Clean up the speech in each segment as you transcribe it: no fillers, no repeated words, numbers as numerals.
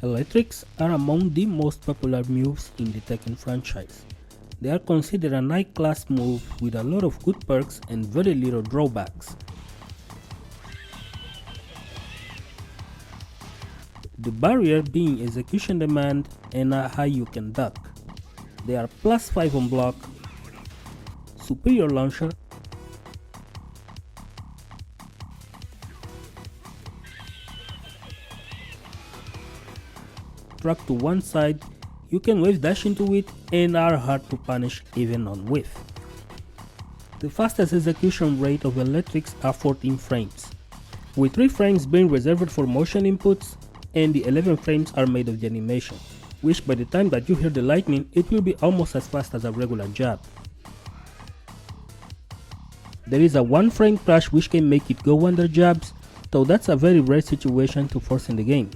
Electrics are among the most popular moves in the Tekken franchise. They are considered a high-class move with a lot of good perks and very little drawbacks. The barrier being execution demand and how high you can duck. They are +5 on block, superior launcher, track to one side, you can wave dash into it, and are hard to punish even on whiff. The fastest execution rate of electrics are 14 frames, with 3 frames being reserved for motion inputs, and the 11 frames are made of the animation, which by the time that you hear the lightning, it will be almost as fast as a regular jab. There is a 1 frame crash which can make it go under jabs, though that's a very rare situation to force in the game.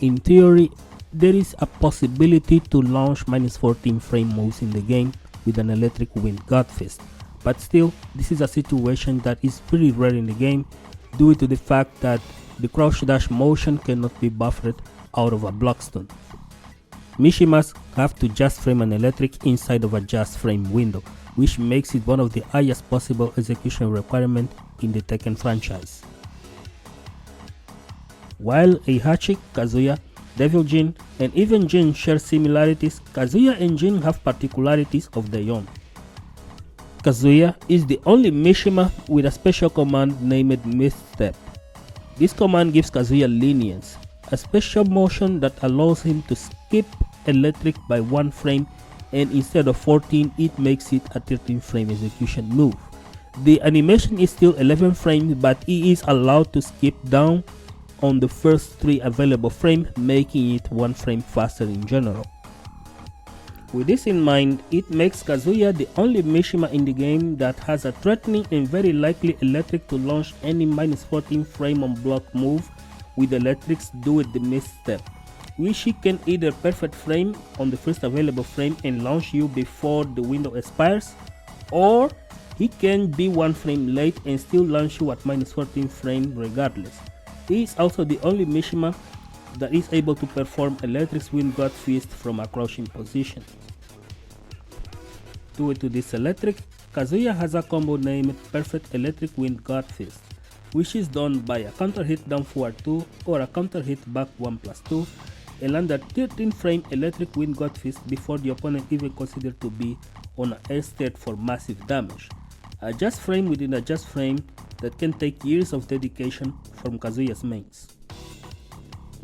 In theory, there is a possibility to launch -14 frame moves in the game with an electric wind God Fist, but still, this is a situation that is pretty rare in the game due to the fact that the crouch dash motion cannot be buffered out of a block stun. Mishimas have to just frame an electric inside of a just frame window, which makes it one of the highest possible execution requirement in the Tekken franchise. While Heihachi, Kazuya, Devil Jin, and even Jin share similarities, Kazuya and Jin have particularities of their own. Kazuya is the only Mishima with a special command named Misstep. This command gives Kazuya lenience, a special motion that allows him to skip electric by 1 frame, and instead of 14 it makes it a 13 frame execution move. The animation is still 11 frames, but he is allowed to skip down on the first 3 available frames, making it 1 frame faster in general. With this in mind, it makes Kazuya the only Mishima in the game that has a threatening and very likely electric to launch any -14 frame on block move with electrics due to the misstep, which he can either perfect frame on the first available frame and launch you before the window expires, or he can be 1 frame late and still launch you at -14 frame regardless. He is also the only Mishima that is able to perform Electric's Wind God Fist from a crouching position. Due to this electric, Kazuya has a combo named Perfect Electric Wind God Fist, which is done by a counter hit down forward 2 or a counter hit back 1+2 and land a 13 frame Electric Wind God Fist before the opponent even considered to be on a air state for massive damage. A just frame within a just frame that can take years of dedication from Kazuya's mains.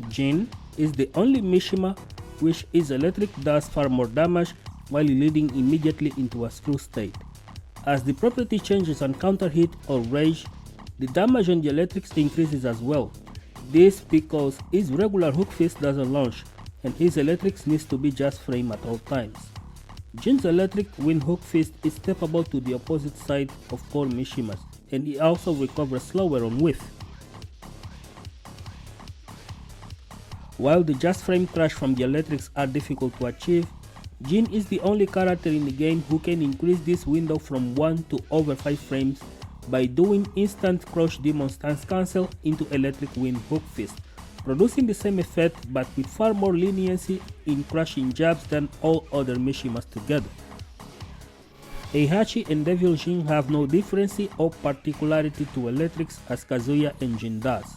Jin is the only Mishima which is electric does far more damage while leading immediately into a screw state. As the property changes on counter hit or rage, the damage on the electrics increases as well. This because his regular hook fist doesn't launch and his electrics needs to be just frame at all times. Jin's electric wind hook fist is steppable to the opposite side of core Mishimas, and he also recovers slower on whiff. While the just frame crash from the electrics are difficult to achieve, Jin is the only character in the game who can increase this window from 1 to over 5 frames by doing instant crush demon stance cancel into electric wind hook fist, producing the same effect but with far more leniency in crushing jabs than all other Mishimas together. Heihachi and Devil Jin have no difference or particularity to electrics as Kazuya and Jin does.